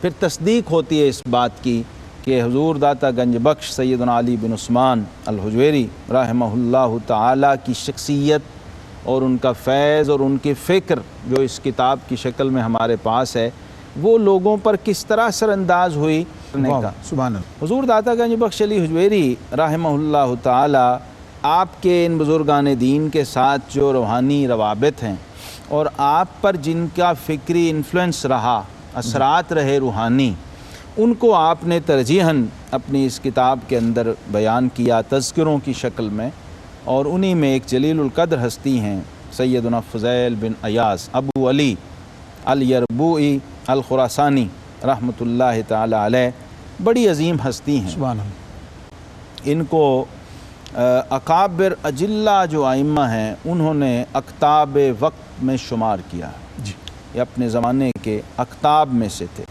پھر تصدیق ہوتی ہے اس بات کی کہ حضور داتا گنج بخش سیدنا علی بن عثمان الحجویری رحمہ اللہ تعالی کی شخصیت اور ان کا فیض اور ان کی فکر جو اس کتاب کی شکل میں ہمارے پاس ہے وہ لوگوں پر کس طرح اثر انداز ہوئی کا سبحان اللہ۔ حضور داتا گنج بخش علی حجویری رحمہ اللہ تعالی آپ کے ان بزرگان دین کے ساتھ جو روحانی روابط ہیں اور آپ پر جن کا فکری انفلوئنس رہا، اثرات رہے روحانی، ان کو آپ نے ترجیحاً اپنی اس کتاب کے اندر بیان کیا تذکروں کی شکل میں، اور انہی میں ایک جلیل القدر ہستی ہیں سیدنا فضیل بن ایاز ابو علی الیربوعی الخراسانی رحمۃ اللہ تعالی علیہ، بڑی عظیم ہستی ہیں۔ سبحان اللہ۔ ان کو اکابر اجلہ جو ائمہ ہیں انہوں نے اقطاب وقت میں شمار کیا، جی، یہ اپنے زمانے کے اقطاب میں سے تھے۔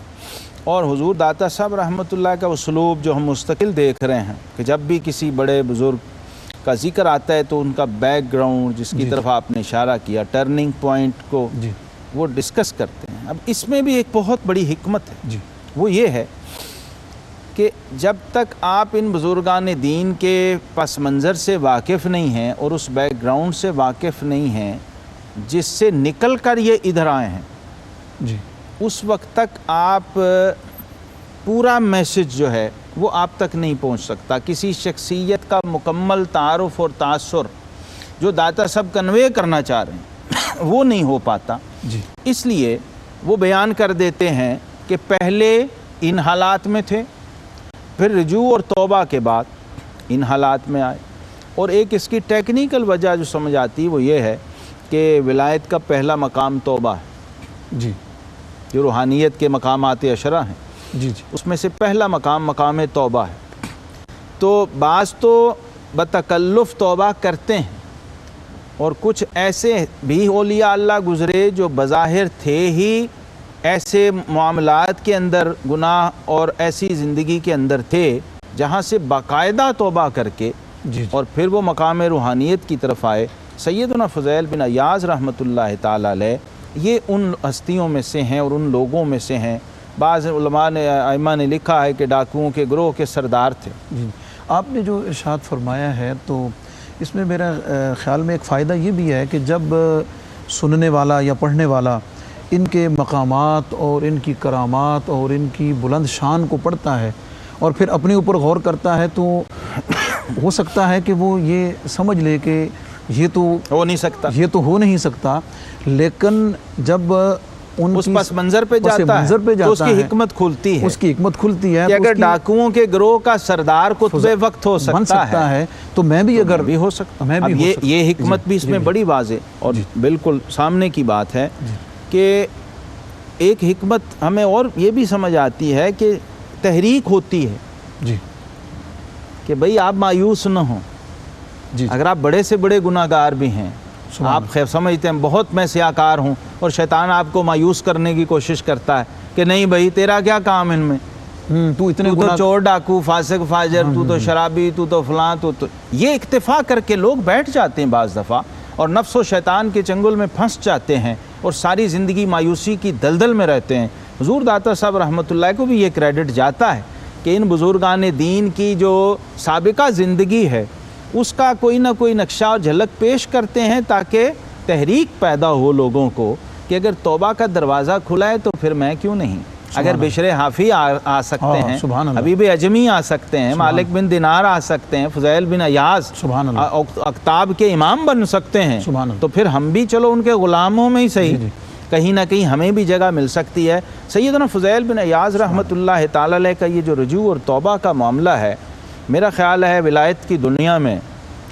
اور حضور داتا صاحب رحمۃ اللہ کا اسلوب جو ہم مستقل دیکھ رہے ہیں کہ جب بھی کسی بڑے بزرگ کا ذکر آتا ہے تو ان کا بیک گراؤنڈ جس کی طرف آپ نے اشارہ کیا، ٹرننگ پوائنٹ کو جی وہ ڈسکس کرتے ہیں۔ اب اس میں بھی ایک بہت بڑی حکمت ہے، جی، وہ یہ ہے کہ جب تک آپ ان بزرگان دین کے پس منظر سے واقف نہیں ہیں اور اس بیک گراؤنڈ سے واقف نہیں ہیں جس سے نکل کر یہ ادھر آئے ہیں، جی، اس وقت تک آپ پورا میسج جو ہے وہ آپ تک نہیں پہنچ سکتا۔ کسی شخصیت کا مکمل تعارف اور تاثر جو داتا صاحب کنوے کرنا چاہ رہے ہیں وہ نہیں ہو پاتا۔ جی، اس لیے وہ بیان کر دیتے ہیں کہ پہلے ان حالات میں تھے، پھر رجوع اور توبہ کے بعد ان حالات میں آئے۔ اور ایک اس کی ٹیکنیکل وجہ جو سمجھ آتی وہ یہ ہے کہ ولایت کا پہلا مقام توبہ ہے، جی، جو روحانیت کے مقامات عشرہ ہیں جی، جی، اس میں سے پہلا مقام توبہ ہے۔ تو بعض تو بتکلف توبہ کرتے ہیں، اور کچھ ایسے بھی اولیاء اللہ گزرے جو بظاہر تھے ہی ایسے معاملات کے اندر، گناہ اور ایسی زندگی کے اندر تھے جہاں سے باقاعدہ توبہ کر کے جی، اور پھر وہ مقام روحانیت کی طرف آئے۔ سیدنا فضیل بن ایاز رحمۃ اللہ تعالی علیہ یہ ان ہستیوں میں سے ہیں اور ان لوگوں میں سے ہیں۔ بعض علماء نے، ائمہ نے لکھا ہے کہ ڈاکوؤں کے گروہ کے سردار تھے۔ جی، آپ نے جو ارشاد فرمایا ہے تو اس میں میرا خیال میں ایک فائدہ یہ بھی ہے کہ جب سننے والا یا پڑھنے والا ان کے مقامات اور ان کی کرامات اور ان کی بلند شان کو پڑھتا ہے اور پھر اپنے اوپر غور کرتا ہے تو ہو سکتا ہے کہ وہ یہ سمجھ لے کہ یہ تو ہو نہیں سکتا، یہ تو ہو نہیں سکتا، لیکن جب ان اس پس منظر پہ جاتا ہے تو اس کی حکمت کھلتی ہے، اس کی حکمت کھلتی ہے کہ اگر ڈاکوؤں کے گروہ کا سردار قطب وقت ہو سکتا ہے تو میں بھی اگر بھی ہو سکتا۔ میں بھی اب یہ حکمت بھی اس میں بڑی واضح اور بالکل سامنے کی بات ہے کہ ایک حکمت ہمیں اور یہ بھی سمجھ آتی ہے کہ تحریک ہوتی ہے، جی، کہ بھئی آپ مایوس نہ ہوں۔ جی، اگر آپ بڑے سے بڑے گناہ گار بھی ہیں، آپ سمجھتے ہیں بہت میں سیاکار ہوں، اور شیطان آپ کو مایوس کرنے کی کوشش کرتا ہے کہ نہیں بھائی تیرا کیا کام ان میں، تو اتنے تو چور ڈاکو فاسق فاجر، تو شرابی، تو فلاں، تو یہ اکتفا کر کے لوگ بیٹھ جاتے ہیں بعض دفعہ اور نفس و شیطان کے چنگل میں پھنس جاتے ہیں اور ساری زندگی مایوسی کی دلدل میں رہتے ہیں۔ حضور داتا صاحب رحمۃ اللہ کو بھی یہ کریڈٹ جاتا ہے کہ ان بزرگان دین کی جو سابقہ زندگی ہے اس کا کوئی نہ کوئی نقشہ اور جھلک پیش کرتے ہیں تاکہ تحریک پیدا ہو لوگوں کو کہ اگر توبہ کا دروازہ کھلا ہے تو پھر میں کیوں نہیں۔ اگر بشر حافی آ سکتے ہیں، حبیب اجمی آ سکتے ہیں، مالک بن دینار آ سکتے ہیں، فضیل بن ایاز اقطاب کے امام بن سکتے ہیں، تو پھر ہم بھی چلو ان کے غلاموں میں ہی صحیح کہیں نہ کہیں ہمیں بھی جگہ مل سکتی ہے۔ سیدنا فضیل بن ایاز رحمۃ اللہ تعالی علیہ کا یہ جو رجوع اور توبہ کا معاملہ ہے، میرا خیال ہے ولایت کی دنیا میں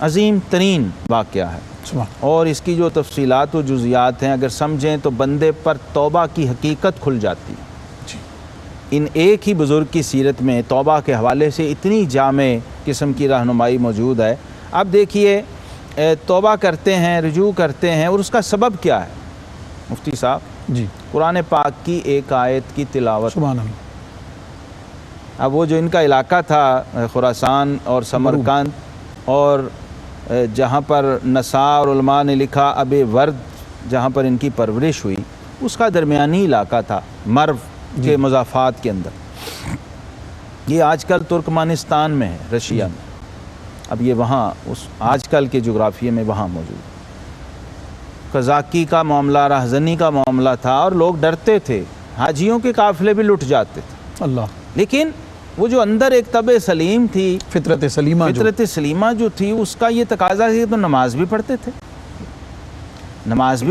عظیم ترین واقعہ ہے، اور اس کی جو تفصیلات و جزیات ہیں اگر سمجھیں تو بندے پر توبہ کی حقیقت کھل جاتی ہے۔ ان ایک ہی بزرگ کی سیرت میں توبہ کے حوالے سے اتنی جامع قسم کی رہنمائی موجود ہے۔ اب دیکھیے توبہ کرتے ہیں، رجوع کرتے ہیں، اور اس کا سبب کیا ہے؟ مفتی صاحب جی، قرآن پاک کی ایک آیت کی تلاوت۔ سبحان اللہ۔ اب وہ جو ان کا علاقہ تھا خراسان اور سمرقند، اور جہاں پر نصار علماء نے لکھا اب ورد جہاں پر ان کی پرورش ہوئی، اس کا درمیانی علاقہ تھا، مرو کے مضافات کے اندر. یہ آج کل ترکمانستان میں ہے، رشیا میں. اب یہ وہاں اس آج کل کے جغرافیے میں وہاں موجود ہے. قزاقی کا معاملہ، راہزنی کا معاملہ تھا اور لوگ ڈرتے تھے. حاجیوں کے قافلے بھی لٹ جاتے تھے. اللہ. لیکن وہ جو اندر ایک طبع سلیم تھی، فطرت سلیمہ جو تھی، اس کا یہ تقاضا تھی تو نماز بھی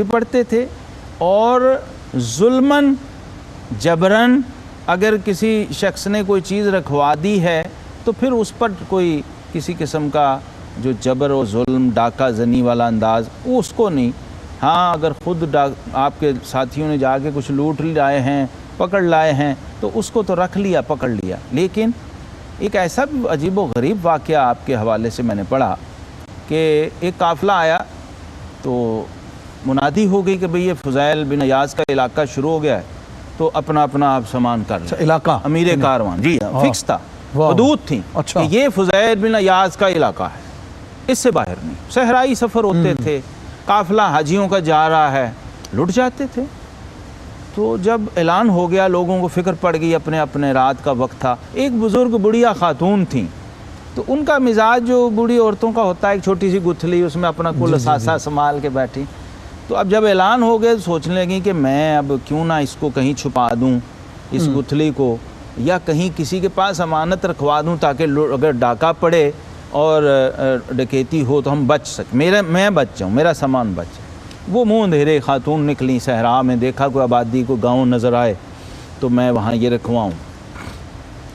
پڑھتے تھے اور ظلماً جبراً اگر کسی شخص نے کوئی چیز رکھوا دی ہے تو پھر اس پر کوئی کسی قسم کا جو جبر و ظلم، ڈاکہ زنی والا انداز، وہ اس کو نہیں. ہاں اگر خود آپ کے ساتھیوں نے جا کے کچھ لوٹ لائے ہیں، پکڑ لائے ہیں تو اس کو تو رکھ لیا، پکڑ لیا. لیکن ایک ایسا بھی عجیب و غریب واقعہ آپ کے حوالے سے میں نے پڑھا کہ ایک قافلہ آیا تو منادی ہو گئی کہ بھئی یہ فضیل بن عیاض کا علاقہ شروع ہو گیا ہے، تو اپنا آپ سامان کر لیں. علاقہ امیر کاروان، جی فکس تھا، حدود تھیں کہ یہ فضیل بن عیاض کا علاقہ ہے، اس سے باہر نہیں. صحرائی سفر ہوتے تھے، قافلہ حاجیوں کا جا رہا ہے، لٹ جاتے تھے. تو جب اعلان ہو گیا لوگوں کو فکر پڑ گئی، اپنے رات کا وقت تھا. ایک بزرگ بڑھیا خاتون تھیں، تو ان کا مزاج جو بوڑھی عورتوں کا ہوتا ہے، ایک چھوٹی سی گتھلی، اس میں اپنا کل اثاثہ سنبھال کے بیٹھی. تو اب جب اعلان ہو گئے سوچنے لگیں کہ میں اب کیوں نہ اس کو کہیں چھپا دوں، اس گتھلی کو، یا کہیں کسی کے پاس امانت رکھوا دوں تاکہ اگر ڈاکہ پڑے اور ڈکیتی ہو تو ہم بچ سکیں، میں بچ جاؤں، میرا سامان بچ جائے. وہ منہ اندھیرے خاتون نکلی صحرا میں، دیکھا کوئی آبادی کو گاؤں نظر آئے تو میں وہاں یہ رکھواؤں.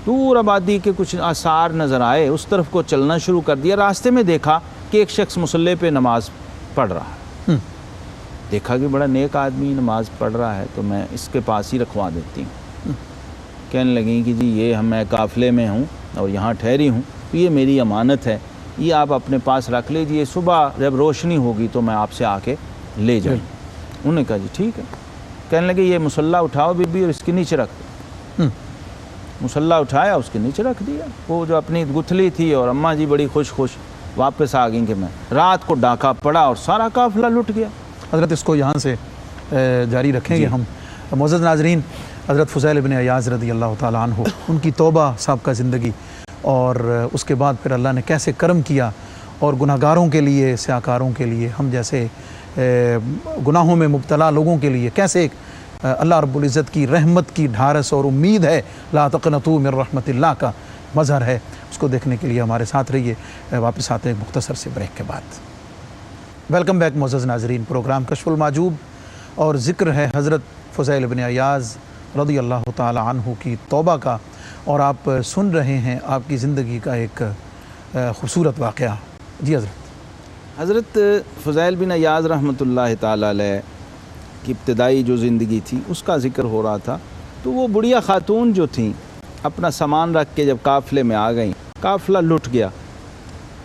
دور آبادی کے کچھ آثار نظر آئے، اس طرف کو چلنا شروع کر دیا. راستے میں دیکھا کہ ایک شخص مصلی پہ نماز پڑھ رہا ہے. دیکھا کہ بڑا نیک آدمی نماز پڑھ رہا ہے تو میں اس کے پاس ہی رکھوا دیتی ہوں. کہنے لگیں کہ جی میں قافلے میں ہوں اور یہاں ٹھہری ہوں، تو یہ میری امانت ہے، یہ آپ اپنے پاس رکھ لیجئے، صبح جب روشنی ہوگی تو میں آپ سے آ کے لے جاؤں. انہوں نے کہا جی ٹھیک ہے. کہنے لگے یہ مصلی اٹھاؤ بی بی اور اس کے نیچے رکھ دو. مصلی اٹھایا، اس کے نیچے رکھ دیا. وہ جو اپنی گتھلی تھی، اور اماں جی بڑی خوش واپس آ گئیں کہ میں رات کو ڈاکہ پڑا اور سارا قافلہ لٹ گیا. حضرت اس کو یہاں سے جاری رکھیں گے ہم. معزز ناظرین، حضرت فضیل بن عیاض رضی اللہ تعالیٰ عنہ، ان کی توبہ سابقہ زندگی اور اس کے بعد پھر اللہ نے کیسے کرم کیا اور گناہگاروں کے لیے، سیاکاروں کے لیے، ہم جیسے گناہوں میں مبتلا لوگوں کے لیے کیسے اللہ رب العزت کی رحمت کی ڈھارس اور امید ہے، لا تقنطوا من رحمت اللہ کا مظہر ہے. اس کو دیکھنے کے لیے ہمارے ساتھ رہیے. واپس آتے ہیں مختصر سے بریک کے بعد. ویلکم بیک معزز ناظرین. پروگرام کشف المحجوب اور ذکر ہے حضرت فضیل بن عیاض رضی اللہ تعالی عنہ کی توبہ کا، اور آپ سن رہے ہیں آپ کی زندگی کا ایک خوبصورت واقعہ. جی حضرت فضیل بن عیاض رحمۃ اللہ تعالی علیہ کی ابتدائی جو زندگی تھی اس کا ذکر ہو رہا تھا. تو وہ بڑھیا خاتون جو تھیں اپنا سامان رکھ کے جب قافلے میں آ گئیں، قافلہ لٹ گیا،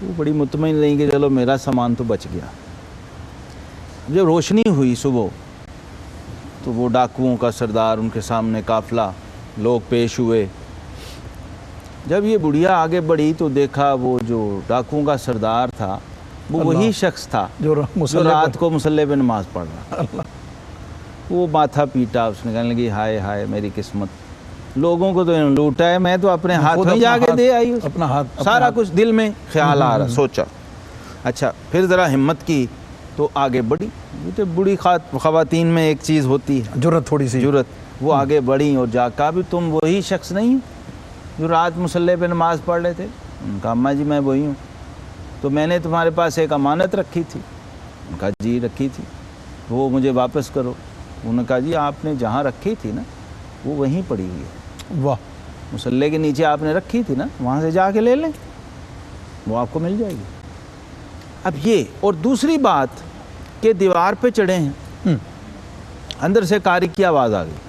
وہ بڑی مطمئن رہیں کہ چلو میرا سامان تو بچ گیا. جب روشنی ہوئی صبح تو وہ ڈاکوؤں کا سردار، ان کے سامنے قافلہ لوگ پیش ہوئے. جب یہ بڑھیا آگے بڑھی تو دیکھا وہ جو ڈاکوؤں کا سردار تھا وہ وہی شخص تھا جو رات کو مصلی پہ نماز پڑھ رہا. وہ ماتھا پیٹا، اس نے کہنے لگی ہائے ہائے میری قسمت، لوگوں کو تو لوٹا ہے، میں تو اپنے ہاتھ میں جا کے دے آئی. اپنا ہاتھ، سارا کچھ دل میں خیال آ رہا. سوچا اچھا، پھر ذرا ہمت کی تو آگے بڑھی. تو بڑی خواتین میں ایک چیز ہوتی ہے جرت، تھوڑی سی جرت. وہ آگے بڑھی اور جا کہا بھی تم وہی شخص نہیں جو رات مصلی پہ نماز پڑھ رہے تھے؟ ان کا اماں جی میں وہی ہوں. تو میں نے تمہارے پاس ایک امانت رکھی تھی. ان کا جی رکھی تھی، وہ مجھے واپس کرو. انہوں نے کہا جی آپ نے جہاں رکھی تھی نا وہ وہیں پڑی ہوئی ہے. واہ. مصلی کے نیچے آپ نے رکھی تھی نا، وہاں سے جا کے لے لیں، وہ آپ کو مل جائے گی. اب یہ، اور دوسری بات کہ دیوار پہ چڑھے ہیں، اندر سے کاری کی آواز آ گئی.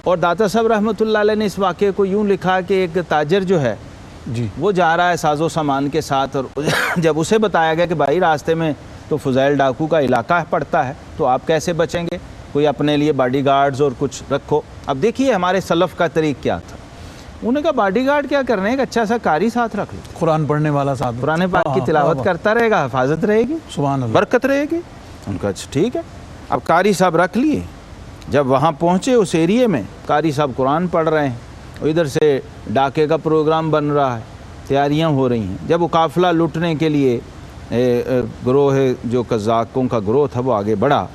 اور داتا صاحب رحمۃ اللہ علیہ نے اس واقعے کو یوں لکھا کہ ایک تاجر جو ہے جی وہ جا رہا ہے ساز و سامان کے ساتھ، اور جب اسے بتایا گیا کہ بھائی راستے میں تو فضیل ڈاکو کا علاقہ پڑتا ہے تو آپ کیسے بچیں گے، کوئی اپنے لیے باڈی گارڈز اور کچھ رکھو. اب دیکھیے ہمارے سلف کا طریق کیا تھا. انہوں نے کہا باڈی گارڈ کیا کرنے، ایک اچھا سا قاری ساتھ رکھ لو، قرآن پڑھنے والا ساتھ، قرآن پاک کی تلاوت کرتا رہے گا، حفاظت رہے گی، سبحان اللہ، برکت رہے گی. ان کا ٹھیک ہے. اب قاری صاحب رکھ لیے. جب وہاں پہنچے اس ایریے میں، قاری صاحب قرآن پڑھ رہے ہیں، اور ادھر سے ڈاکے کا پروگرام بن رہا ہے، تیاریاں ہو رہی ہیں۔ جب وہ قافلہ لوٹنے کے لیے گروہ جو قزاقوں کا گروہ تھا وہ آگے بڑھا،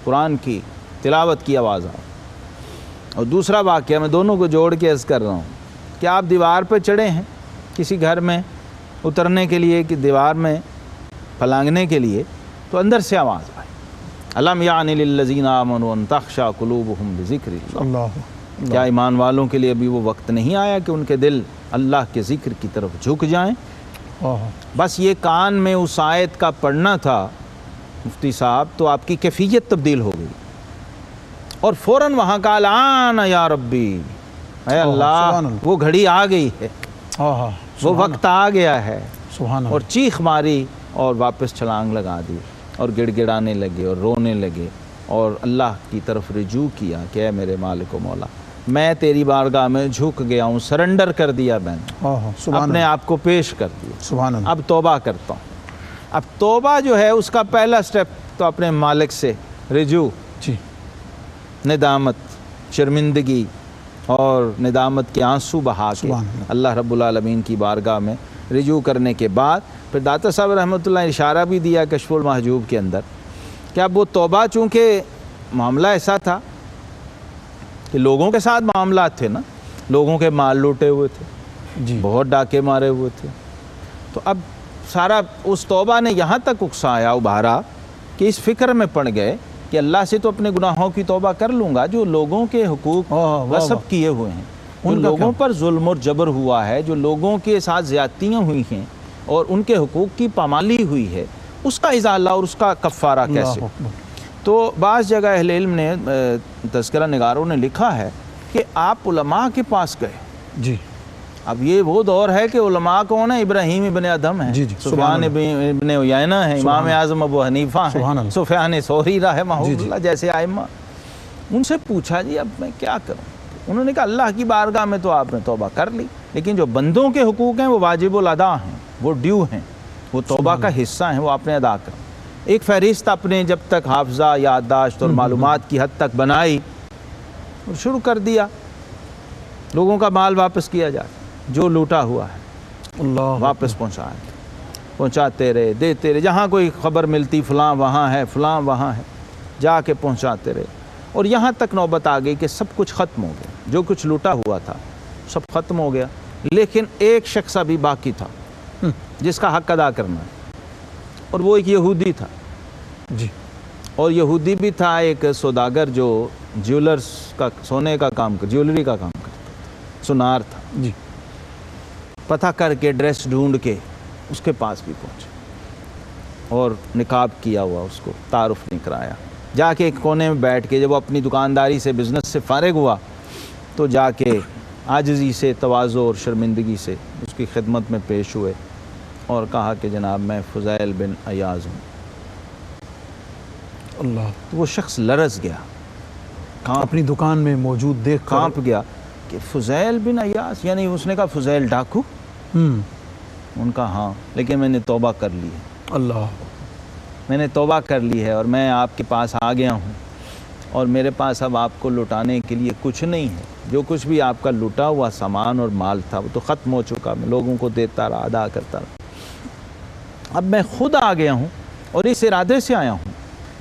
قرآن کی تلاوت کی آواز آئی۔ اور دوسرا واقعہ میں دونوں کو جوڑ کے عرض کر رہا ہوں کہ آپ دیوار پہ چڑھے ہیں کسی گھر میں اترنے کے لیے، کہ دیوار میں پھلانگنے کے لیے، تو اندر سے آواز آئی، الم یعن للذین آمنوا ان تخشع قلوبہم بذکر اللہ، اللہ کیا ایمان والوں کے لیے ابھی وہ وقت نہیں آیا کہ ان کے دل اللہ کے ذکر کی طرف جھک جائیں؟ بس یہ کان میں اس آیت کا پڑھنا تھا مفتی صاحب، تو آپ کی کیفیت تبدیل ہو گئی، اور فوراً وہاں کا الآن یا ربی، اے اللہ، وہ گھڑی آ گئی ہے، وہ وقت آ گیا ہے، سبحان اور چیخ ماری اور واپس چھلانگ لگا دی اور گڑ گڑانے لگے اور رونے لگے اور اللہ کی طرف رجوع کیا کہ اے میرے مالک و مولا، میں تیری بارگاہ میں جھک گیا ہوں، سرنڈر کر دیا میں نے، اپنے آپ کو پیش کر دیا، سبحان اللہ۔ اب توبہ کرتا ہوں۔ اب توبہ جو ہے اس کا پہلا سٹیپ تو اپنے مالک سے رجوع، جی، ندامت، شرمندگی اور ندامت کے آنسو بہا کے سبحان اللہ۔ اللہ رب العالمین کی بارگاہ میں رجوع کرنے کے بعد پھر داتا صاحب رحمۃ اللہ نے اشارہ بھی دیا کشف المحجوب کے اندر کہ اب وہ توبہ، چونکہ معاملہ ایسا تھا کہ لوگوں کے ساتھ معاملات تھے نا، لوگوں کے مال لوٹے ہوئے تھے، جی، بہت ڈاکے مارے ہوئے تھے، تو اب سارا اس توبہ نے یہاں تک اکسایا، ابھارا کہ اس فکر میں پڑ گئے کہ اللہ سے تو اپنے گناہوں کی توبہ کر لوں گا، جو لوگوں کے حقوق غصب کیے ہوئے ہیں، جو لوگوں پر ظلم اور جبر ہوا ہے، جو لوگوں کے ساتھ زیادتیاں ہوئی ہیں اور ان کے حقوق کی پامالی ہوئی ہے، اس کا ازالہ اور اس کا کفارہ کیسے؟ تو بعض جگہ اہل علم نے، تذکرہ نگاروں نے لکھا ہے کہ آپ علماء کے پاس گئے۔ جی، اب یہ وہ دور ہے کہ علماء کون ہیں؟ ابراہیم ابن ادھم ہیں، جی جی، سفیان ابن عیینہ ہیں، امام اعظم ابو حنیفہ ہیں، سفیان ثوری رحمہ اللہ جیسے ائمہ۔ ان سے پوچھا جی اب میں کیا کروں؟ انہوں نے کہا اللہ کی بارگاہ میں تو آپ نے توبہ کر لی، لیکن جو بندوں کے حقوق ہیں وہ واجب الادا ہیں، وہ ڈیو ہیں، وہ توبہ کا حصہ ہیں، وہ آپ نے ادا کر۔ ایک فہرست اپنے جب تک حافظہ، یادداشت اور معلومات کی حد تک بنائی اور شروع کر دیا، لوگوں کا مال واپس کیا جائے، جو لوٹا ہوا ہے اللہ واپس پہنچاتے رہے، دیتے رہے، جہاں کوئی خبر ملتی فلاں وہاں ہے، فلاں وہاں ہے، جا کے پہنچاتے رہے، اور یہاں تک نوبت آ گئی کہ سب کچھ ختم ہو گیا، جو کچھ لوٹا ہوا تھا سب ختم ہو گیا، لیکن ایک شخص ابھی باقی تھا جس کا حق ادا کرنا ہے، اور وہ ایک یہودی تھا۔ جی، اور یہودی بھی تھا ایک سوداگر جو جیولرز کا، سونے کا کام، جیولری کا کام کرتا، سنار تھا۔ جی، پتہ کر کے ایڈریس ڈھونڈ کے اس کے پاس بھی پہنچے اور نقاب کیا ہوا اس کو تعارف نہیں کرایا، جا کے ایک کونے میں بیٹھ کے جب وہ اپنی دکانداری سے، بزنس سے فارغ ہوا تو جا کے عاجزی سے، تواضع اور شرمندگی سے اس کی خدمت میں پیش ہوئے اور کہا کہ جناب میں فضیل بن ایاز ہوں۔ اللہ، تو وہ شخص لرز گیا، اپنی دکان میں موجود دیکھ کر کانپ گیا کہ فضیل بن ایاز، یعنی اس نے کہا فضیل ڈاکو؟ ان کا ہاں، لیکن میں نے توبہ کر لی ہے، اللہ، میں نے توبہ کر لی ہے اور میں آپ کے پاس آ گیا ہوں، اور میرے پاس اب آپ کو لٹانے کے لیے کچھ نہیں ہے، جو کچھ بھی آپ کا لٹا ہوا سامان اور مال تھا وہ تو ختم ہو چکا، میں لوگوں کو دیتا رہا، ادا کرتا رہا، اب میں خود آ گیا ہوں اور اس ارادے سے آیا ہوں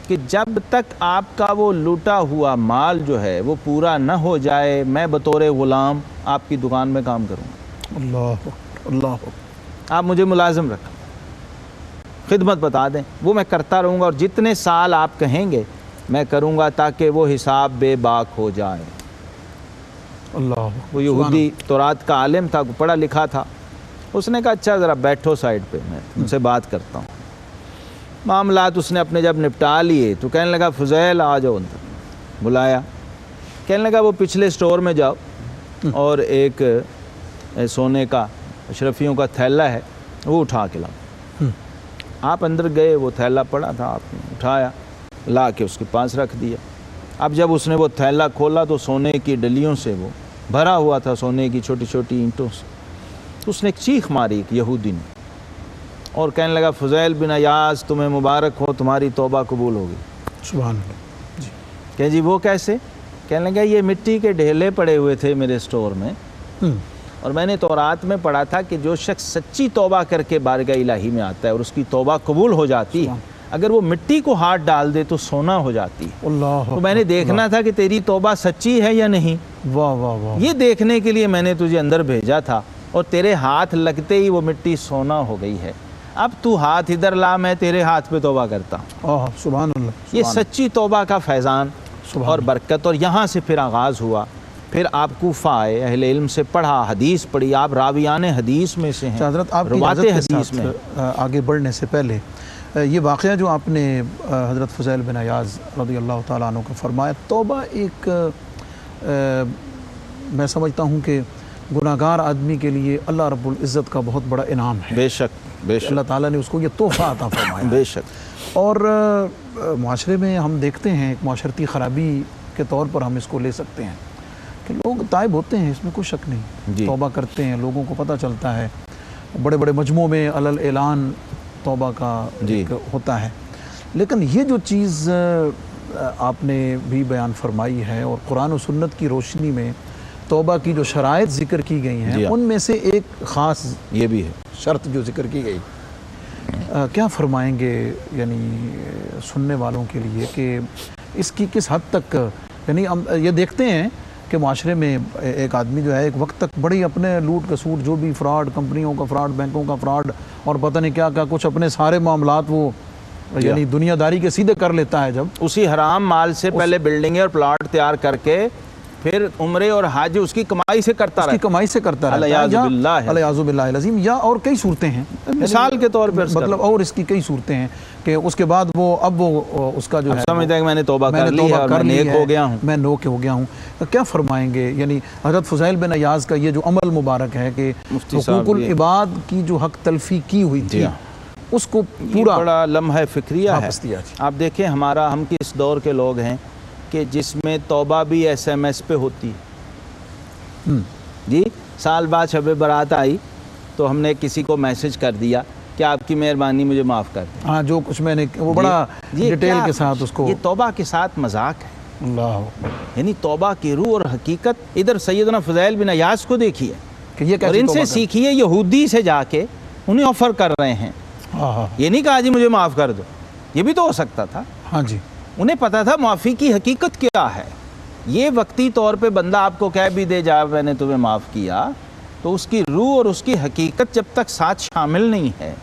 کہ جب تک آپ کا وہ لوٹا ہوا مال جو ہے وہ پورا نہ ہو جائے، میں بطور غلام آپ کی دکان میں کام کروں گا، اللہ، اللہ، آپ مجھے ملازم رکھیں، خدمت بتا دیں، وہ میں کرتا رہوں گا، اور جتنے سال آپ کہیں گے میں کروں گا تاکہ وہ حساب بے باک ہو جائے۔ اللہ، وہ یہودی تورات کا عالم تھا، پڑھا لکھا تھا، اس نے کہا اچھا ذرا بیٹھو سائڈ پہ، میں ان سے بات کرتا ہوں۔ معاملات اس نے اپنے جب نپٹا لیے تو کہنے لگا فضیل آ جاؤ اندر، بلایا، کہنے لگا وہ پچھلے سٹور میں جاؤ اور ایک سونے کا اشرفیوں کا تھیلا ہے وہ اٹھا کے لاؤ۔ آپ اندر گئے، وہ تھیلا پڑا تھا، آپ نے اٹھایا، لا کے اس کے پاس رکھ دیا۔ اب جب اس نے وہ تھیلا کھولا تو سونے کی ڈلیوں سے وہ بھرا ہوا تھا، سونے کی چھوٹی چھوٹی اینٹوں سے، تو اس نے ایک چیخ ماری ایک یہودی نے اور کہنے لگا فضیل بن ایاز تمہیں مبارک ہو، تمہاری توبہ قبول ہوگی۔ سبحان اللہ، جی، کہ جی وہ کیسے؟ کہنے لگا یہ مٹی کے ڈھیلے پڑے ہوئے تھے میرے اسٹور میں، اور میں نے تورات میں پڑھا تھا کہ جو شخص سچی توبہ کر کے بارگاہ الہی میں آتا ہے اور اس کی توبہ قبول ہو جاتی ہے، اگر وہ مٹی کو ہاتھ ڈال دے تو سونا ہو جاتی ہے۔ اللہ، تو میں نے دیکھنا تھا کہ تیری توبہ سچی ہے یا نہیں، واہ واہ واہ، یہ دیکھنے کے لیے میں نے تجھے اندر بھیجا تھا، اور تیرے ہاتھ لگتے ہی وہ مٹی سونا ہو گئی ہے۔ اب تو ہاتھ ادھر لا، میں تیرے ہاتھ پہ توبہ کرتا ہوں۔ سبحان اللہ، یہ سچی توبہ کا فیضان سبحان اور برکت، اور یہاں سے پھر آغاز ہوا۔ پھر آپ کوفہ آئے، اہل علم سے پڑھا، حدیث پڑھی، آپ راویان حدیث میں سے ہیں، حضرت آپ کی روات اجازت کے حدیث میں۔ ساتھ آگے بڑھنے سے پہلے یہ واقعہ جو آپ نے حضرت فضیل بن عیاض رضی اللہ تعالیٰ عنہ کا فرمایا، توبہ ایک میں سمجھتا ہوں کہ گناہگار آدمی کے لیے اللہ رب العزت کا بہت بڑا انعام ہے۔ بے شک، بے شک، اللہ تعالیٰ نے اس کو یہ تحفہ عطا فرمایا۔ بے شک۔ اور معاشرے میں ہم دیکھتے ہیں ایک معاشرتی خرابی کے طور پر ہم اس کو لے سکتے ہیں کہ لوگ تائب ہوتے ہیں، اس میں کوئی شک نہیں، جی، توبہ کرتے ہیں، لوگوں کو پتہ چلتا ہے، بڑے بڑے مجموعوں میں علل اعلان توبہ کا ایک ہوتا ہے، لیکن یہ جو چیز آپ نے بھی بیان فرمائی ہے اور قرآن و سنت کی روشنی میں توبہ کی جو شرائط ذکر کی گئی ہیں، ان میں سے ایک خاص یہ بھی ہے شرط جو ذکر کی گئی، کیا فرمائیں گے یعنی سننے والوں کے لیے کہ اس کی کس حد تک، یعنی ہم یہ دیکھتے ہیں کہ معاشرے میں ایک آدمی جو ہے ایک وقت تک بڑی اپنے لوٹ کسوٹ، جو بھی فراڈ، کمپنیوں کا فراڈ، بینکوں کا فراڈ اور پتہ نہیں کیا کچھ، اپنے سارے معاملات وہ یعنی دنیا داری کے سیدھے کر لیتا ہے، جب اسی حرام مال سے پہلے بلڈنگیں اور پلاٹ تیار کر کے پھر عمرے اور حج اس کی کمائی سے کرتا رہتا ہے، اس کی کمائی سے کرتا رہتا ہے، الیاذ باللہ العظیم، یا اور کئی صورتیں ہیں مثال کے طور پر، مطلب اور اس کی کئی صورتیں ہیں کہ اس کے بعد وہ اب وہ اس کا جو ہے سمجھتا ہے کہ میں نے توبہ کر لی ہے اور میں نیک ہو گیا ہوں، میں نیک ہو گیا ہوں۔ کیا فرمائیں گے یعنی حضرت فضیل بن عیاض کا یہ جو عمل مبارک ہے کہ حقوق العباد کی جو حق تلفی کی ہوئی تھی، اس کو پورا بڑا لمحہ فکریہ ہے۔ آپ دیکھیں ہم کس دور کے لوگ ہیں کہ جس میں توبہ بھی ایس ایم ایس پہ ہوتی ہے۔ جی، سال بعد شب برات آئی تو ہم نے کسی کو میسج کر دیا کہ آپ کی مہربانی مجھے معاف کر دیں، ہاں جو کچھ میں نے وہ بڑا ڈیٹیل کے ساتھ اس کو، یہ توبہ کے ساتھ مذاق ہے۔ اللہ، یعنی توبہ کی روح اور حقیقت ادھر سیدنا فضیل بن عیاض کو دیکھیے اور ان سے سیکھیے، یہودی سے جا کے انہیں آفر کر رہے ہیں، یہ نہیں کہا جی مجھے معاف کر دو، یہ بھی تو ہو سکتا تھا۔ ہاں جی، انہیں پتا تھا معافی کی حقیقت کیا ہے۔ یہ وقتی طور پہ بندہ آپ کو کہہ بھی دے جا میں نے تمہیں معاف کیا، تو اس کی روح اور اس کی حقیقت جب تک ساتھ شامل نہیں ہے،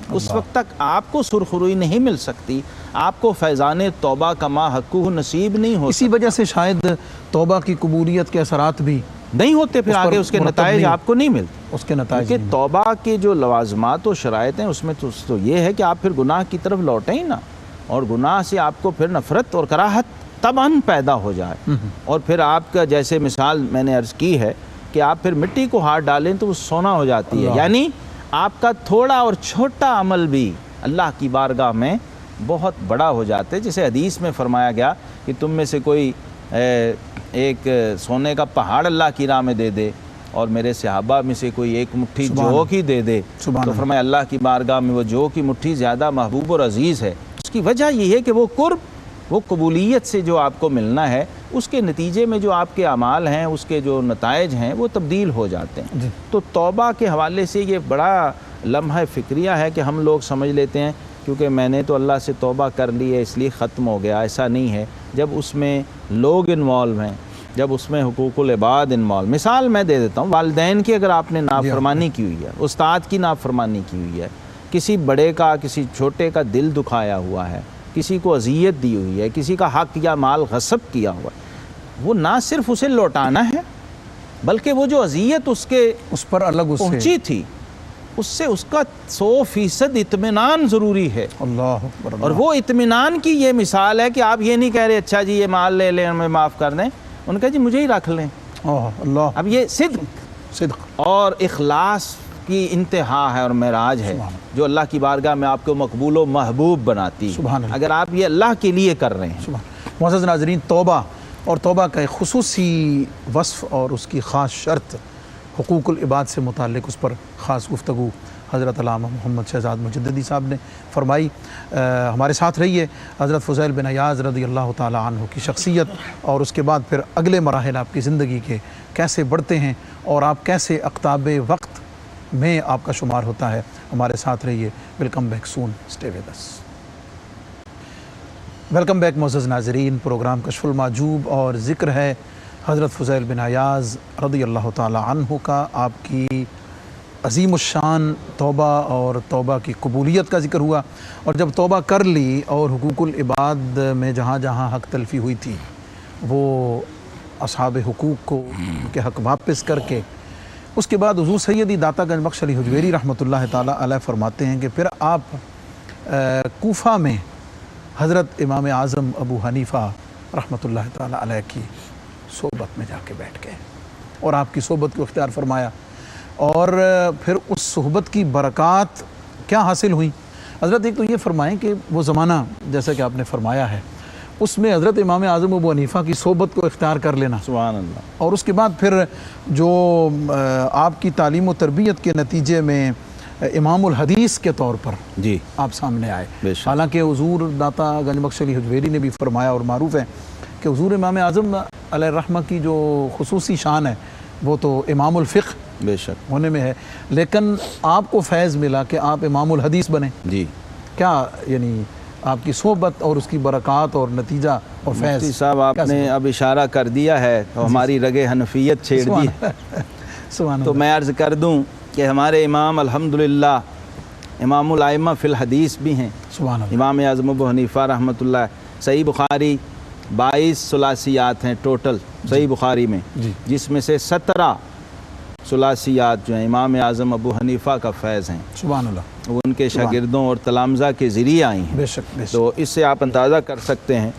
اس وقت تک آپ کو سرخروئی نہیں مل سکتی، آپ کو فیضان توبہ کا ما حقہ نصیب نہیں ہو اسی وجہ سے شاید توبہ کی قبولیت کے اثرات بھی نہیں ہوتے، پھر آگے اس کے نتائج آپ کو نہیں ملتے، اس کے نتائج، کہ توبہ کے جو لوازمات و شرائط ہیں اس میں تو یہ ہے کہ آپ پھر گناہ کی طرف لوٹیں ہی نہ، اور گناہ سے آپ کو پھر نفرت اور کراہت طبعاً پیدا ہو جائے، اور پھر آپ کا جیسے مثال میں نے عرض کی ہے کہ آپ پھر مٹی کو ہاتھ ڈالیں تو وہ سونا ہو جاتی ہے، یعنی آپ کا تھوڑا اور چھوٹا عمل بھی اللہ کی بارگاہ میں بہت بڑا ہو جاتا ہے۔ جسے حدیث میں فرمایا گیا کہ تم میں سے کوئی ایک سونے کا پہاڑ اللہ کی راہ میں دے دے اور میرے صحابہ میں سے کوئی ایک مٹھی جو کی دے دے، تو فرمایا اللہ کی بارگاہ میں وہ جو کی مٹھی زیادہ محبوب اور عزیز ہے۔ اس کی وجہ یہ ہے کہ وہ قرب، وہ قبولیت سے جو آپ کو ملنا ہے، اس کے نتیجے میں جو آپ کے اعمال ہیں، اس کے جو نتائج ہیں وہ تبدیل ہو جاتے ہیں۔ تو توبہ کے حوالے سے یہ بڑا لمحہ فکریہ ہے کہ ہم لوگ سمجھ لیتے ہیں کیونکہ میں نے تو اللہ سے توبہ کر لی ہے اس لیے ختم ہو گیا، ایسا نہیں ہے۔ جب اس میں لوگ انوالو ہیں، جب اس میں حقوق العباد انوالو، مثال میں دے دیتا ہوں، والدین کی اگر آپ نے نافرمانی کی ہوئی ہے، استاد کی نافرمانی کی ہوئی ہے، کسی بڑے کا کسی چھوٹے کا دل دکھایا ہوا ہے، کسی کو اذیت دی ہوئی ہے، کسی کا حق یا مال غصب کیا ہوا ہے، وہ نہ صرف اسے لوٹانا ہے بلکہ وہ جو اذیت اس پر الگ پہنچی تھی اس سے اس کا 100% اطمینان ضروری ہے۔ اللہ اکبر، اور وہ اطمینان کی یہ مثال ہے کہ آپ یہ نہیں کہہ رہے اچھا جی یہ مال لے لیں ہمیں معاف کر دیں، ان کا جی مجھے ہی رکھ لیں۔ اللہ، اب یہ صدق اور اخلاص کی انتہا ہے اور معراج ہے جو اللہ کی بارگاہ میں آپ کو مقبول و محبوب بناتی ہے اگر آپ یہ اللہ کے لیے کر رہے ہیں۔ معزز ناظرین، توبہ اور توبہ کا ایک خصوصی وصف اور اس کی خاص شرط، حقوق العباد سے متعلق اس پر خاص گفتگو حضرت علامہ محمد شہزاد مجددی صاحب نے فرمائی۔ ہمارے ساتھ رہیے حضرت فضیل بن ایاز رضی اللہ تعالیٰ عنہ کی شخصیت اور اس کے بعد پھر اگلے مراحل آپ کی زندگی کے کیسے بڑھتے ہیں اور آپ کیسے اقطاب وقت میں آپ کا شمار ہوتا ہے، ہمارے ساتھ رہیے۔ Welcome back soon, stay with us. Welcome back معزز ناظرین، پروگرام کشف المحجوب اور ذکر ہے حضرت فضیل بن ایاز رضی اللہ تعالیٰ عنہ کا۔ آپ کی عظیم الشان توبہ اور توبہ کی قبولیت کا ذکر ہوا، اور جب توبہ کر لی اور حقوق العباد میں جہاں جہاں حق تلفی ہوئی تھی وہ اصحاب حقوق کو ان کے حق واپس کر کے، اس کے بعد حضور سیدی داتا گنج بخش علی حجویری رحمۃ اللہ تعالیٰ علیہ فرماتے ہیں کہ پھر آپ کوفہ میں حضرت امام اعظم ابو حنیفہ رحمۃ اللہ تعالیٰ علیہ کی صحبت میں جا کے بیٹھ گئے اور آپ کی صحبت کو اختیار فرمایا، اور پھر اس صحبت کی برکات کیا حاصل ہوئیں؟ حضرت ایک تو یہ فرمائیں کہ وہ زمانہ جیسا کہ آپ نے فرمایا ہے اس میں حضرت امام اعظم ابو حنیفہ کی صحبت کو اختیار کر لینا، سبحان اللہ، اور اس کے بعد پھر جو آپ کی تعلیم و تربیت کے نتیجے میں امام الحدیث کے طور پر جی آپ سامنے آئے۔ بے شک۔ حالانکہ حضور داتا گنج بخش علی حجویری نے بھی فرمایا اور معروف ہے کہ حضور امام اعظم علیہ الرحمہ کی جو خصوصی شان ہے وہ تو امام الفقہ بے شک ہونے میں ہے، لیکن آپ کو فیض ملا کہ آپ امام الحدیث بنے۔ جی، کیا یعنی آپ کی صحبت اور اس کی برکات اور نتیجہ اور فیض؟ مفتی صاحب آپ نے اب اشارہ کر دیا ہے تو ہماری رگ حنفیت چھیڑ دی ہے، سبحان تو میں عرض کر دوں کہ ہمارے امام الحمدللہ امام الائمہ فی الحدیث بھی ہیں، سبحان اللہ، امام اعظم ابو حنیفہ رحمۃ اللہ۔ صحیح بخاری 22 ثلاثیات ہیں ٹوٹل صحیح بخاری میں، جی جس میں سے 17 ثلاثیات جو ہیں امام اعظم ابو حنیفہ کا فیض ہیں، سبحان اللہ، وہ ان کے شاگردوں اور تلامذہ کے ذریعے آئی ہیں۔ بے شک بے شک، تو اس سے آپ اندازہ کر سکتے ہیں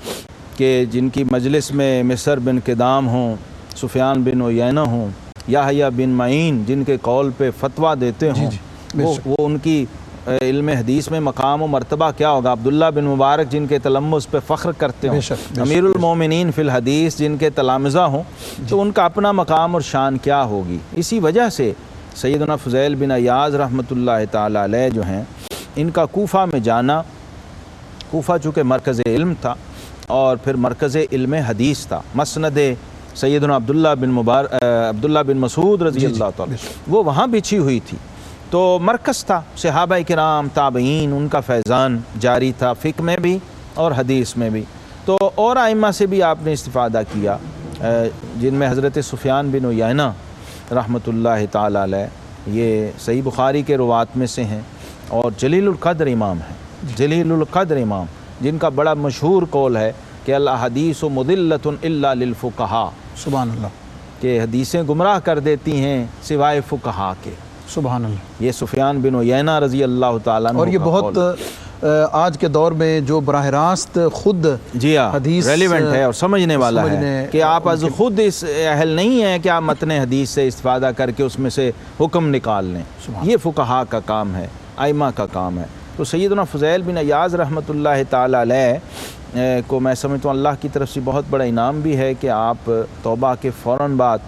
کہ جن کی مجلس میں مصر بن قدام ہوں، سفیان بن عیینہ ہوں، یحییٰ بن معین جن کے قول پہ فتویٰ دیتے ہوں، بے شک، وہ ان کی علم حدیث میں مقام و مرتبہ کیا ہوگا۔ عبداللہ بن مبارک جن کے تلمذ پہ فخر کرتے ہوں، بے شک، بے شک، امیر المومنین فی الحدیث جن کے تلامذہ ہوں، تو ان کا اپنا مقام اور شان کیا ہوگی۔ اسی وجہ سے سیدنا فضیل بن ایاز رحمۃ اللہ تعالیٰ علیہ جو ہیں، ان کا کوفہ میں جانا، کوفہ چونکہ مرکز علم تھا اور پھر مرکز علم حدیث تھا، مسند سیدنا عبداللہ بن مسعود رضی اللہ تعالیٰ، وہ وہاں بچھی ہوئی تھی، تو مرکز تھا۔ صحابہ کرام تابعین ان کا فیضان جاری تھا، فقہ میں بھی اور حدیث میں بھی۔ تو اور ائمہ سے بھی آپ نے استفادہ کیا، جن میں حضرت سفیان بن عیینہ رحمۃ اللہ تعالیٰ علیہ، یہ صحیح بخاری کے روات میں سے ہیں اور جلیل القدر امام ہیں، جلیل القدر امام جن کا بڑا مشہور قول ہے کہ الاحادیث مضلۃ الا للفقہاء، سبحان اللہ، کہ حدیثیں گمراہ کر دیتی ہیں سوائے فقہاء کے۔ سبحان اللہ، یہ سفیان بن عیینہ رضی اللہ تعالیٰ عنہ اور یہ کا بہت قول، آج کے دور میں جو براہ راست خود جی ہاں حدیث ریلیونٹ ہے اور سمجھنے والا ہے سمجھنے کہ آپ از خود اس اہل نہیں ہیں کہ آپ متن حدیث سے استفادہ کر کے اس میں سے حکم نکال لیں، یہ فقہاء کا کام ہے، ائمہ کا کام ہے۔ تو سیدنا فضیل بن ایاز رحمۃ اللہ تعالیٰ علیہ کو میں سمجھتا ہوں اللہ کی طرف سے بہت بڑا انعام بھی ہے کہ آپ توبہ کے فوراً بعد،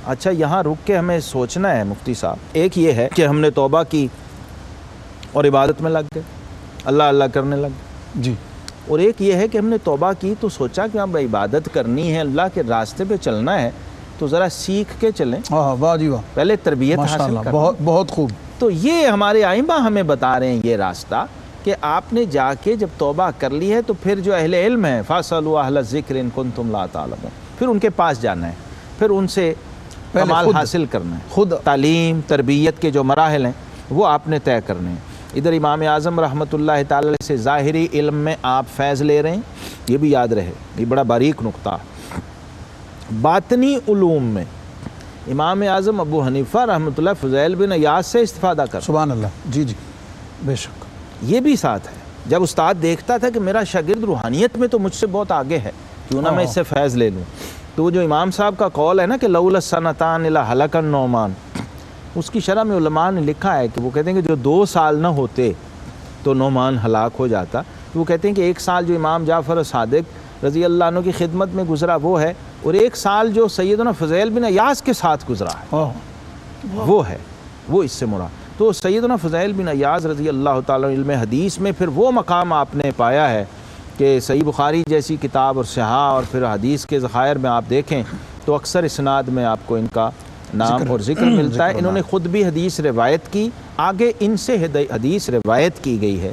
اچھا یہاں رک کے ہمیں سوچنا ہے مفتی صاحب، ایک یہ ہے کہ ہم نے توبہ کی اور عبادت میں لگ گئے، اللہ اللہ کرنے لگ گئے، جی، اور ایک یہ ہے کہ ہم نے توبہ کی تو سوچا کہ اب عبادت کرنی ہے، اللہ کے راستے پہ چلنا ہے تو ذرا سیکھ کے چلیں، واہ جی واہ، پہلے تربیت حاصل ماشاءاللہ، کریں۔ بہت بہت خوب، تو یہ ہمارے ائمہ ہمیں بتا رہے ہیں یہ راستہ کہ آپ نے جا کے جب توبہ کر لی ہے تو پھر جو اہل علم ہیں فَاسْأَلُوا أَهْلَ الذِّكْرِ إِن كُنتُمْ لَا تَعْلَمُونَ، پھر ان کے پاس جانا ہے، پھر ان سے کمال حاصل کرنا ہے، خود تعلیم تربیت کے جو مراحل ہیں وہ آپ نے طے کرنے ہیں۔ ادھر امام اعظم رحمۃ اللہ تعالی سے ظاہری علم میں آپ فیض لے رہے ہیں، یہ بھی یاد رہے، یہ بڑا باریک نقطہ۔ باطنی علوم میں امام اعظم ابو حنیفہ رحمۃ اللہ فضیل بن ایاز سے استفادہ کر، سبحان اللہ، جی جی، بے شک، یہ بھی ساتھ ہے۔ جب استاد دیکھتا تھا کہ میرا شاگرد روحانیت میں تو مجھ سے بہت آگے ہے، کیوں نہ میں اس سے فیض لے لوں، تو وہ جو امام صاحب کا قول ہے نا کہ لولا السنتان لہلک النعمان، اس کی شرح میں علماء نے لکھا ہے کہ وہ کہتے ہیں کہ جو 2 سال نہ ہوتے تو نعمان ہلاک ہو جاتا، تو وہ کہتے ہیں کہ 1 سال جو امام جعفر صادق رضی اللہ عنہ کی خدمت میں گزرا وہ ہے، اور 1 سال جو سیدنا فضیل بن ایاز کے ساتھ گزرا ہے وہ ہے، وہ اس سے مراد۔ تو سیدنا فضیل بن عیاض رضی اللہ تعالیٰ عنہ علم حدیث میں پھر وہ مقام آپ نے پایا ہے کہ صحیح بخاری جیسی کتاب اور صحاح اور پھر حدیث کے ذخائر میں آپ دیکھیں تو اکثر اسناد میں آپ کو ان کا نام اور ذکر ملتا ہے. انہوں نے خود بھی حدیث روایت کی, آگے ان سے حدیث روایت کی گئی ہے.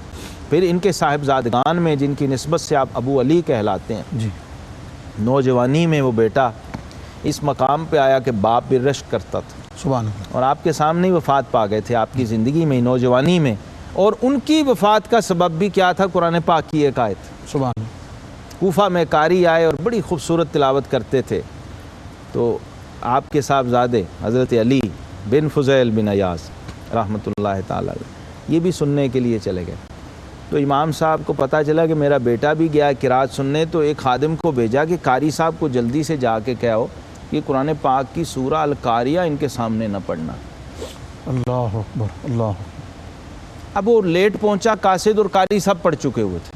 پھر ان کے صاحبزادگان میں جن کی نسبت سے آپ ابو علی کہلاتے ہیں, جی نوجوانی میں وہ بیٹا اس مقام پہ آیا کہ باپ بھی رشک کرتا تھا, سبحان اللہ. اور آپ کے سامنے ہی وفات پا گئے تھے آپ کی زندگی میں, نوجوانی میں. اور ان کی وفات کا سبب بھی کیا تھا؟ قرآن پاک کی ایک آیت. سبحان اللہ. کوفہ میں قاری آئے اور بڑی خوبصورت تلاوت کرتے تھے, تو آپ کے صاحبزادے حضرت علی بن فضیل بن عیاض رحمۃ اللہ تعالیٰ علیہ یہ بھی سننے کے لیے چلے گئے. تو امام صاحب کو پتہ چلا کہ میرا بیٹا بھی گیا قرات سننے, تو ایک خادم کو بھیجا کہ قاری صاحب کو جلدی سے جا کے کہو کہ قرآن پاک کی سورہ القاریہ ان کے سامنے نہ پڑھنا. اللہ اکبر, اللہ اکبر. اب وہ لیٹ پہنچا, قاصد اور قاری صاحب پڑھ چکے ہوئے تھے.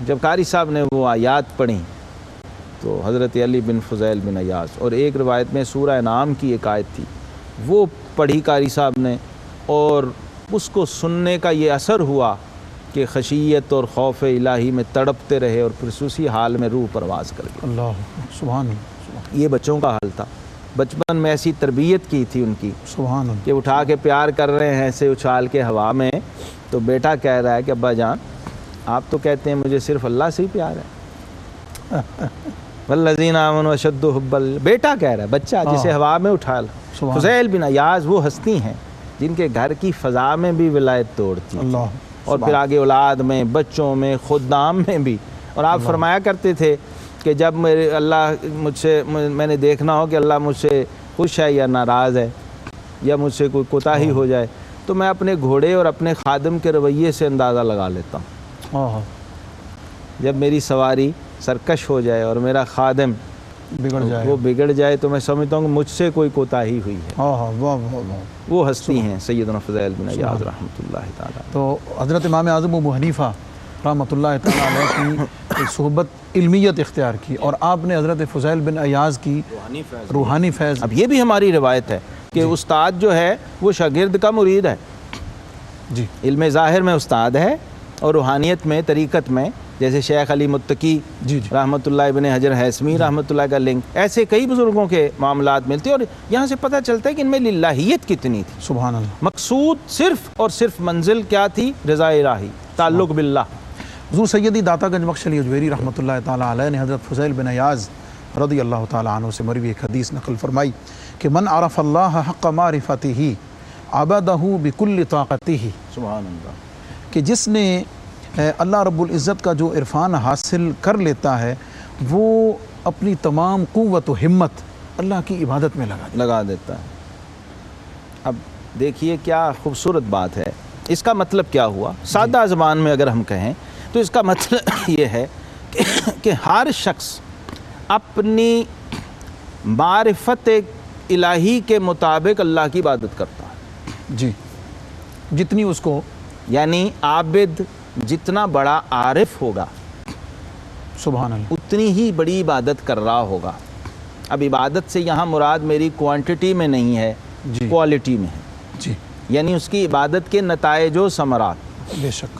جب قاری صاحب نے وہ آیات پڑھیں تو حضرت علی بن فضیل بن عیاض, اور ایک روایت میں سورہ انعام کی ایک آیت تھی وہ پڑھی قاری صاحب نے, اور اس کو سننے کا یہ اثر ہوا کہ خشیت اور خوف الہی میں تڑپتے رہے اور پھر اسی حال میں روح پرواز کر گئے. اللہ اکبر, سبحان اللہ. یہ بچوں کا حال تھا. بچپن میں ایسی تربیت کی تھی ان کی سبحان اللہ. کہ اٹھا کے پیار کر رہے ہیں ایسے اچھال کے ہوا میں, تو بیٹا کہہ رہا ہے کہ ابا جان آپ تو کہتے ہیں مجھے صرف اللہ سے ہی پیار ہے, والذین آمنوا اشد حبا. بیٹا کہہ رہا ہے, بچہ جسے ہوا میں اٹھا لا. فضیل بن عیاض وہ ہستی ہیں جن کے گھر کی فضا میں بھی ولایت توڑتی اللہ, اور پھر آگے اولاد میں, بچوں میں, خدام میں بھی. اور آپ فرمایا کرتے تھے کہ جب میرے اللہ مجھ سے, میں نے دیکھنا ہو کہ اللہ مجھ سے خوش ہے یا ناراض ہے یا مجھ سے کوئی کوتاہی ہو جائے, تو میں اپنے گھوڑے اور اپنے خادم کے رویے سے اندازہ لگا لیتا ہوں. جب میری سواری سرکش ہو جائے اور میرا خادم وہ بگڑ جائے تو میں سمجھتا ہوں کہ مجھ سے کوئی کوتاہی ہوئی ہے. وہ ہستی ہیں سیدنا فضیل بن عیاض رحمۃ اللہ تعالیٰ. تو حضرت امام اعظم ابو حنیفہ رحمۃ اللہ تعالیٰ علیہ کی صحبت علمیت اختیار کی, اور آپ نے حضرت فضیل بن عیاض کی روحانی فیض. اب یہ بھی ہماری روایت ہے کہ استاد جو ہے وہ شاگرد کا مرید ہے. جی, علم ظاہر میں استاد ہے اور روحانیت میں, طریقت میں, جیسے شیخ علی متقی رحمۃ اللہ ابن حجر حیثمی رحمۃ اللہ کا لنک, ایسے کئی بزرگوں کے معاملات ملتے ہیں. اور یہاں سے پتہ چلتا ہے کہ ان میں للہیت کتنی تھی. سبحان اللہ. مقصود صرف اور صرف منزل کیا تھی؟ رضا الہی, تعلق باللہ. حضور سیدی داتا گنج بخش علی اجویری رحمۃ اللہ تعالیٰ علیہ نے حضرت فضیل بن عیاض رضی اللہ تعالیٰ عنہ سے مروی ایک حدیث نقل فرمائی کہ من عرف اللہ حق معرفتہ عبدہ بکل طاقتہ. سبحان اللہ. کہ جس نے اللہ رب العزت کا جو عرفان حاصل کر لیتا ہے وہ اپنی تمام قوت و ہمت اللہ کی عبادت میں لگا دیتا ہے. اب دیکھیے کیا خوبصورت بات ہے. اس کا مطلب کیا ہوا؟ سادہ زبان میں اگر ہم کہیں تو اس کا مطلب یہ ہے کہ ہر شخص اپنی معرفت الہی کے مطابق اللہ کی عبادت کرتا ہے. جی, جتنی اس کو, یعنی عابد جتنا بڑا عارف ہوگا سبحان اللہ, اتنی ہی بڑی عبادت کر رہا ہوگا. اب عبادت سے یہاں مراد میری کوانٹٹی میں نہیں ہے, کوالٹی میں ہے. جی, یعنی اس کی عبادت کے نتائج و ثمرات. بے شک.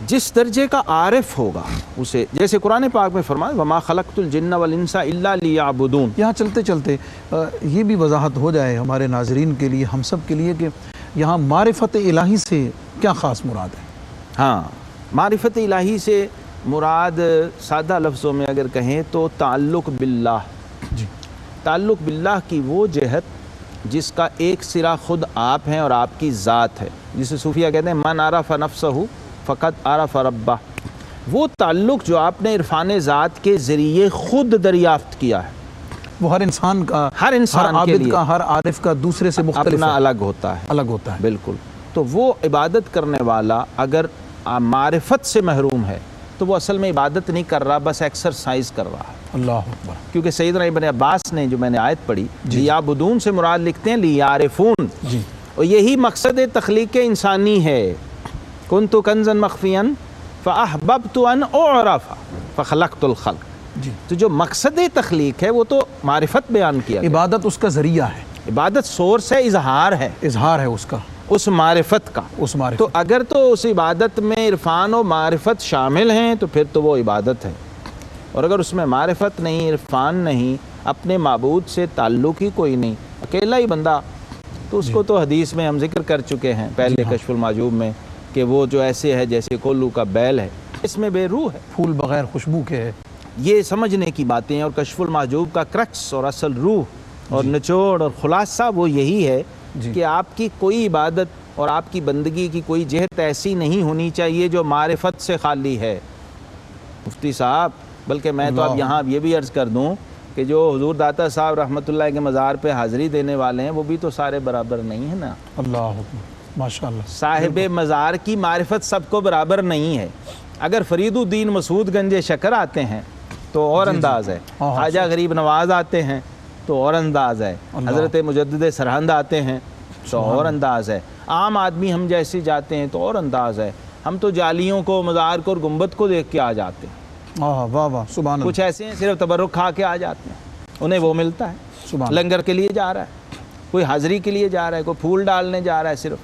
جس درجے کا عارف ہوگا اسے, جیسے قرآن پاک میں فرمایا وما خلقت الجن والانس الا لیعبدون. یہاں چلتے چلتے یہ بھی وضاحت ہو جائے ہمارے ناظرین کے لیے, ہم سب کے لیے, کہ یہاں معرفت الہی سے کیا خاص مراد ہے؟ ہاں, معرفت الہی سے مراد سادہ لفظوں میں اگر کہیں تو تعلق باللہ. جی, تعلق باللہ کی وہ جہت جس کا ایک سرا خود آپ ہیں اور آپ کی ذات ہے, جسے صوفیہ کہتے ہیں من عرف نفسہ فقط عرف ربہ. وہ تعلق جو آپ نے عرفان ذات کے ذریعے خود دریافت کیا ہے, وہ ہر انسان کا, ہر عابد کا, ہر عارف کا دوسرے سے مختلف اپنا الگ ہوتا ہے, الگ ہوتا ہے. بالکل. تو وہ عبادت کرنے والا اگر معرفت سے محروم ہے تو وہ اصل میں عبادت نہیں کر رہا, بس ایکسرسائز کر رہا ہے. اللہ اکبر. کیونکہ سیدنا ابن عباس نے جو میں نے آیت پڑھی, لیعبدون سے مراد لکھتے ہیں لیعرفون. جی, اور یہی مقصد تخلیق انسانی ہے. کنت کنزا مخفیا فاحببت ان اعرف فخلقت الخلق. جی, تو جو مقصد تخلیق ہے وہ تو معرفت بیان کیا گیا. عبادت اس کا ذریعہ ہے. عبادت سورس ہے، اظہار ہے اظہار ہے اس کا، اس معرفت کا. اس معرفت. تو اگر تو اس عبادت میں عرفان و معرفت شامل ہیں تو پھر تو وہ عبادت ہے، اور اگر اس میں معرفت نہیں، عرفان نہیں، اپنے معبود سے تعلق ہی کوئی نہیں، اکیلا ہی بندہ، تو اس کو تو حدیث میں ہم ذکر کر چکے ہیں پہلے کشف المحجوب میں کہ وہ جو ایسے ہے جیسے کولو کا بیل ہے، اس میں بے روح ہے. پھول بغیر خوشبو کے ہے. یہ سمجھنے کی باتیں ہیں، اور کشف المحجوب کا کرکس اور اصل روح اور نچوڑ اور خلاصہ وہ یہی ہے کہ آپ کی کوئی عبادت اور آپ کی بندگی کی کوئی جہت ایسی نہیں ہونی چاہیے جو معرفت سے خالی ہے. مفتی صاحب، بلکہ میں تو اب یہاں یہ بھی عرض کر دوں کہ جو حضور داتا صاحب رحمۃ اللہ کے مزار پہ حاضری دینے والے ہیں وہ بھی تو سارے برابر نہیں ہیں نا. اللہ ماشاءاللہ. صاحب مزار کی معرفت سب کو برابر نہیں ہے. اگر فرید الدین مسعود گنج شکر آتے ہیں تو اور انداز ہے، خواجہ غریب نواز آتے ہیں تو اور انداز ہے، حضرت مجدد سرہند آتے ہیں تو اور انداز ہے، عام آدمی ہم جیسے جاتے ہیں تو اور انداز ہے. ہم تو جالیوں کو، مزار کو اور گنبد کو دیکھ کے آ جاتے ہیں. واہ واہ سبحان اللہ. کچھ ایسے ہیں صرف تبرک کھا کے آ جاتے ہیں، انہیں وہ ملتا ہے. سبحان لنگر کے لیے جا رہا ہے، کوئی حاضری کے لیے جا رہا ہے، کوئی پھول ڈالنے جا رہا ہے صرف.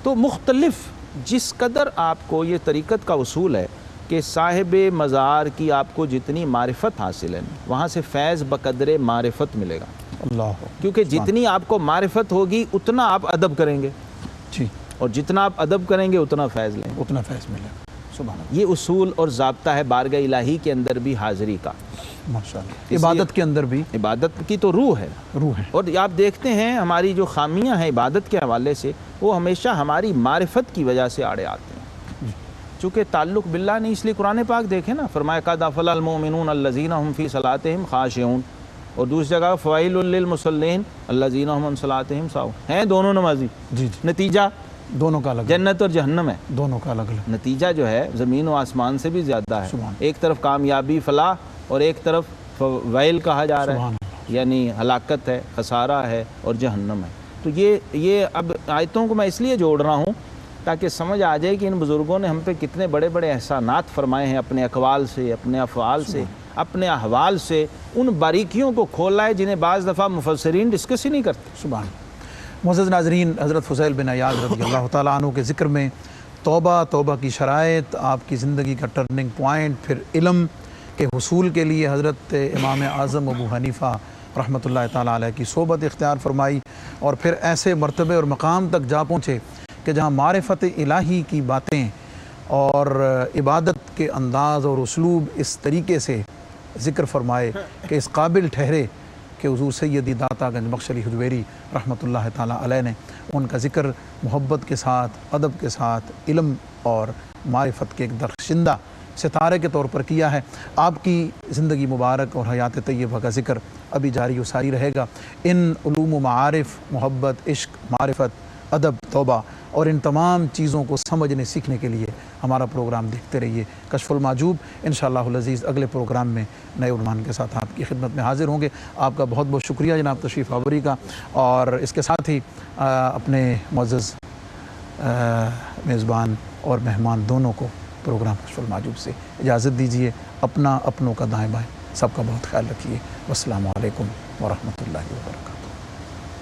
تو مختلف جس قدر آپ کو یہ طریقت کا اصول ہے کہ صاحب مزار کی آپ کو جتنی معرفت حاصل ہے وہاں سے فیض بقدر معرفت ملے گا. اللہ. کیونکہ جتنی آپ کو معرفت ہوگی اتنا آپ ادب کریں گے، جی، اور جتنا آپ ادب کریں گے اتنا فیض لیں گے، اتنا فیض ملے گا. سبحان اللہ. یہ اصول اور ضابطہ ہے بارگاہ الہی کے اندر بھی حاضری کا. ماشاءاللہ. عبادت کے اندر بھی عبادت کی تو روح ہے. روح ہے. اور آپ دیکھتے ہیں ہماری جو خامیاں ہیں عبادت کے حوالے سے وہ ہمیشہ ہماری معرفت کی وجہ سے آڑے آتے ہیں. چونکہ تعلق باللہ نہیں، اس لیے قرآن پاک دیکھیں نا، فرمایا قد افلح المؤمنون الذین هم فی صلاتهم خاشعون، اور دوسری جگہ فویل للمصلین الذین هم عن صلاتهم ساہون. ہیں دونوں نمازی. جی. نتیجہ دونوں کا الگ، جنت اور جہنم ہے. دونوں کا الگ الگ نتیجہ جو ہے زمین و آسمان سے بھی زیادہ ہے. سبحان. ایک طرف کامیابی فلاح اور ایک طرف ویل کہا جا رہا سبحان ہے، یعنی ہلاکت ہے، خسارہ ہے اور جہنم ہے. تو یہ اب آیتوں کو میں اس لیے جوڑ رہا ہوں تاکہ سمجھ آ جائے کہ ان بزرگوں نے ہم پہ کتنے بڑے بڑے احسانات فرمائے ہیں، اپنے اقوال سے، اپنے افعال سے، اپنے احوال سے. ان باریکیوں کو کھولا ہے جنہیں بعض دفعہ مفسرین ڈسکس ہی نہیں کرتے. سبحان. معزز ناظرین، حضرت فضیل بن عیاض رضی اللہ تعالیٰ عنہ کے ذکر میں توبہ کی شرائط، آپ کی زندگی کا ٹرننگ پوائنٹ، پھر علم کے حصول کے لیے حضرت امام اعظم ابو حنیفہ رحمۃ اللہ تعالیٰ علیہ کی صحبت اختیار فرمائی، اور پھر ایسے مرتبے اور مقام تک جا پہنچے کہ جہاں معرفت الہی کی باتیں اور عبادت کے انداز اور اسلوب اس طریقے سے ذکر فرمائے کہ اس قابل ٹھہرے کہ حضور سیدی داتا گنج بخش علی حجویری رحمۃ اللہ تعالیٰ علیہ نے ان کا ذکر محبت کے ساتھ، ادب کے ساتھ، علم اور معرفت کے ایک درخشندہ ستارے کے طور پر کیا ہے. آپ کی زندگی مبارک اور حیات طیبہ کا ذکر ابھی جاری و ساری رہے گا. ان علوم و معارف، محبت، عشق، معرفت، ادب، توبہ اور ان تمام چیزوں کو سمجھنے سیکھنے کے لیے ہمارا پروگرام دیکھتے رہیے کشف المحجوب. انشاءاللہ العزیز اگلے پروگرام میں نئے عنوان کے ساتھ آپ کی خدمت میں حاضر ہوں گے. آپ کا بہت بہت شکریہ جناب تشریف آوری کا، اور اس کے ساتھ ہی اپنے معزز میزبان اور مہمان دونوں کو پروگرام کشف المحجوب سے اجازت دیجیے. اپنا، اپنوں کا دائیں بائیں سب کا بہت خیال رکھیے. والسلام علیکم ورحمۃ اللہ وبرکاتہ.